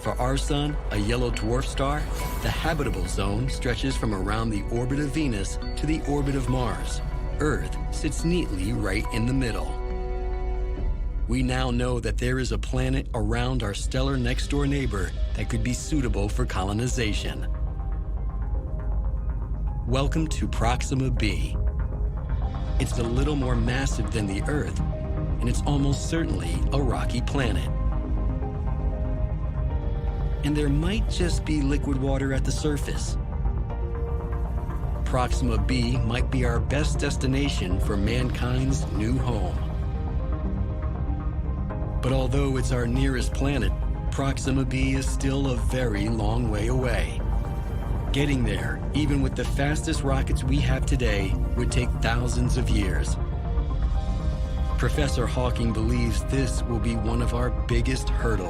For our sun, a yellow dwarf star, the habitable zone stretches from around the orbit of Venus to the orbit of Mars. Earth sits neatly right in the middle. We now know that there is a planet around our stellar next-door neighbor that could be suitable for colonization. Welcome to Proxima B. It's a little more massive than the Earth, and it's almost certainly a rocky planet. And there might just be liquid water at the surface. Proxima B might be our best destination for mankind's new home. But although it's our nearest planet, Proxima B is still a very long way away. Getting there, even with the fastest rockets we have today, would take thousands of years. Professor Hawking believes this will be one of our biggest hurdles.